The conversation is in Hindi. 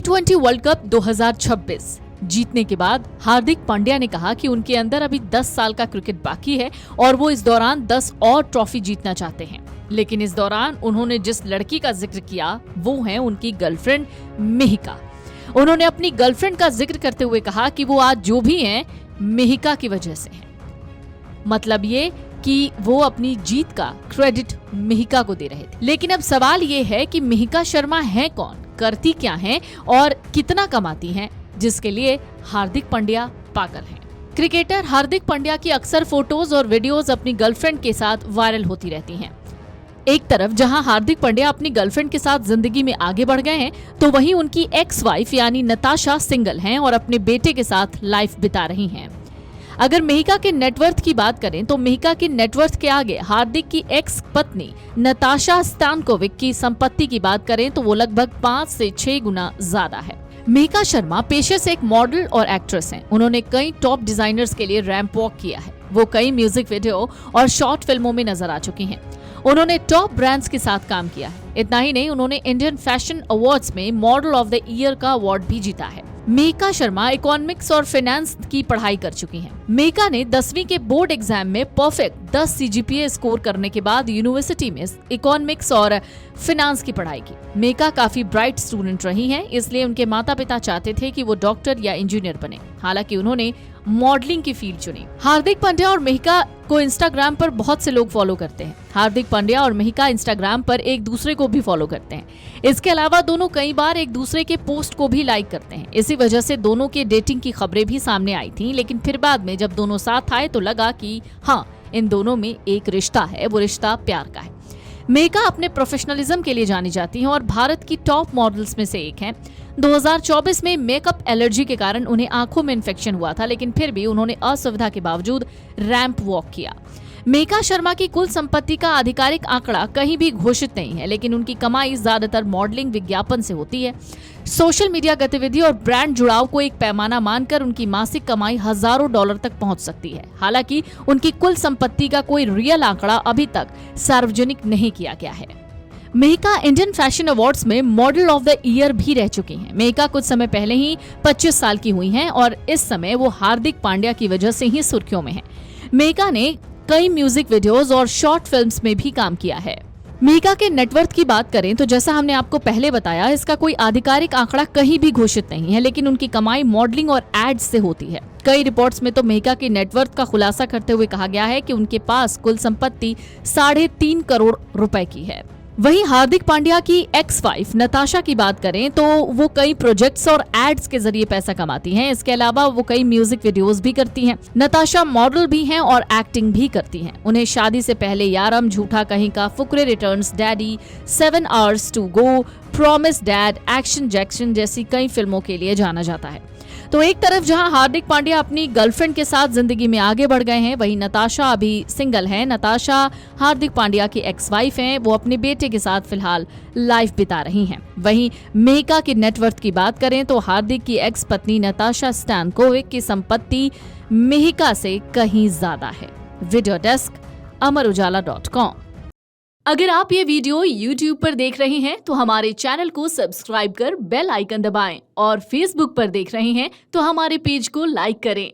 T20 वर्ल्ड कप 2026 जीतने के बाद हार्दिक पांड्या ने कहा कि उनके अंदर अभी 10 साल का क्रिकेट बाकी है और वो इस दौरान 10 और ट्रॉफी जीतना चाहते हैं। लेकिन इस दौरान उन्होंने जिस लड़की का जिक्र किया वो है उनकी गर्लफ्रेंड मिहिका। उन्होंने अपनी गर्लफ्रेंड का जिक्र करते हुए कहा कि वो आज जो भी हैं मिहिका की वजह से हैं। मतलब ये कि वो अपनी जीत का क्रेडिट मिहिका को दे रहे थे। लेकिन अब सवाल ये है कि मिहिका शर्मा है कौन, करती क्या हैं और कितना कमाती हैं, जिसके लिए हार्दिक पांड्या पागल हैं। क्रिकेटर हार्दिक पांड्या की अक्सर फोटोज और वीडियोस अपनी गर्लफ्रेंड के साथ वायरल होती रहती हैं। एक तरफ जहां हार्दिक पांड्या अपनी गर्लफ्रेंड के साथ जिंदगी में आगे बढ़ गए हैं, तो वहीं उनकी एक्स वाइफ यानी नताशा सिंगल हैं और अपने बेटे के साथ लाइफ बिता रही हैं। अगर मिहिका के नेटवर्थ की बात करें तो मिहिका की नेटवर्थ के आगे हार्दिक की एक्स पत्नी नताशा स्तानकोविक की संपत्ति की बात करें तो वो लगभग 5 से 6 गुना ज्यादा है। मिहिका शर्मा पेशे से एक मॉडल और एक्ट्रेस हैं। उन्होंने कई टॉप डिजाइनर्स के लिए रैंप वॉक किया है। वो कई म्यूजिक वीडियो और शॉर्ट फिल्मों में नजर आ चुकी हैं। उन्होंने टॉप ब्रांड्स के साथ काम किया है। इतना ही नहीं, उन्होंने इंडियन फैशन अवार्ड्स में मॉडल ऑफ द ईयर का अवार्ड भी जीता है। मिहिका शर्मा इकोनॉमिक्स और फाइनेंस की पढ़ाई कर चुकी हैं। मिहिका ने 10वीं के बोर्ड एग्जाम में परफेक्ट 10 CGPA स्कोर करने के बाद यूनिवर्सिटी में इकोनॉमिक्स और फाइनेंस की पढ़ाई की। मिहिका काफी ब्राइट स्टूडेंट रही हैं, इसलिए उनके माता पिता चाहते थे कि वो डॉक्टर या इंजीनियर बने। हालांकि उन्होंने मॉडलिंग की फील्ड चुनी। हार्दिक पांड्या और मिहिका को इंस्टाग्राम पर बहुत से लोग फॉलो करते हैं। हार्दिक पांड्या और मिहिका इंस्टाग्राम पर एक दूसरे को भी फॉलो करते हैं। इसके अलावा दोनों कई बार एक दूसरे के पोस्ट को भी लाइक करते हैं। इसी वजह से दोनों के डेटिंग की खबरें भी सामने आई थी। लेकिन फिर बाद में जब दोनों साथ आए तो लगा कि हाँ, इन दोनों में एक रिश्ता है, वो रिश्ता प्यार का है। मिहिका अपने प्रोफेशनलिज्म के लिए जानी जाती हैं और भारत की टॉप मॉडल्स में से एक हैं। 2024 में मेकअप एलर्जी के कारण उन्हें आंखों में इन्फेक्शन हुआ था, लेकिन फिर भी उन्होंने असुविधा के बावजूद रैंप वॉक किया। मिहिका शर्मा की कुल संपत्ति का आधिकारिक आंकड़ा कहीं भी घोषित नहीं है, लेकिन उनकी कमाई ज्यादातर मॉडलिंग विज्ञापन से होती है। सोशल मीडिया गतिविधि और ब्रांड जुड़ाव को एक पैमाना मानकर उनकी मासिक कमाई हजारों डॉलर तक पहुंच सकती है। हालांकि उनकी कुल संपत्ति का कोई रियल आंकड़ा अभी तक सार्वजनिक नहीं किया गया है। मिहिका इंडियन फैशन अवार्ड्स में मॉडल ऑफ द ईयर भी रह चुकी हैं। मिहिका कुछ समय पहले ही 25 साल की हुई हैं और इस समय वो हार्दिक पांड्या की वजह से ही सुर्खियों में हैं। मिहिका ने कई म्यूजिक वीडियोस और शॉर्ट फिल्म्स में भी काम किया है। मिहिका के नेटवर्थ की बात करें तो जैसा हमने आपको पहले बताया, इसका कोई आधिकारिक आंकड़ा कहीं भी घोषित नहीं है, लेकिन उनकी कमाई मॉडलिंग और एड्स से होती है। कई रिपोर्ट्स में तो मिहिका की नेटवर्थ का खुलासा करते हुए कहा गया है कि उनके पास कुल संपत्ति 3.5 करोड़ रुपए की है। वहीं हार्दिक पांड्या की एक्स वाइफ नताशा की बात करें तो वो कई प्रोजेक्ट्स और एड्स के जरिए पैसा कमाती हैं। इसके अलावा वो कई म्यूजिक वीडियोस भी करती हैं। नताशा मॉडल भी हैं और एक्टिंग भी करती हैं। उन्हें शादी से पहले यारम, झूठा कहीं का, Fukrey returns, daddy, 7 Hours to Go, promise dad, action Jackson जैसी कई फिल्मों के लिए जाना जाता है। तो एक तरफ जहां हार्दिक पांड्या अपनी गर्लफ्रेंड के साथ जिंदगी में आगे बढ़ गए हैं, वहीं नताशा अभी सिंगल हैं। नताशा हार्दिक पांड्या की एक्स वाइफ हैं। वो अपने बेटे के साथ फिलहाल लाइफ बिता रही हैं। वहीं मिहिका की नेटवर्थ की बात करें तो हार्दिक की एक्स पत्नी नताशा स्तानकोविक की संपत्ति मिहिका से कहीं ज्यादा है। Video desk amarujala.com। अगर आप ये वीडियो YouTube पर देख रहे हैं तो हमारे चैनल को सब्सक्राइब कर बेल आइकन दबाएं और Facebook पर देख रहे हैं तो हमारे पेज को लाइक करें।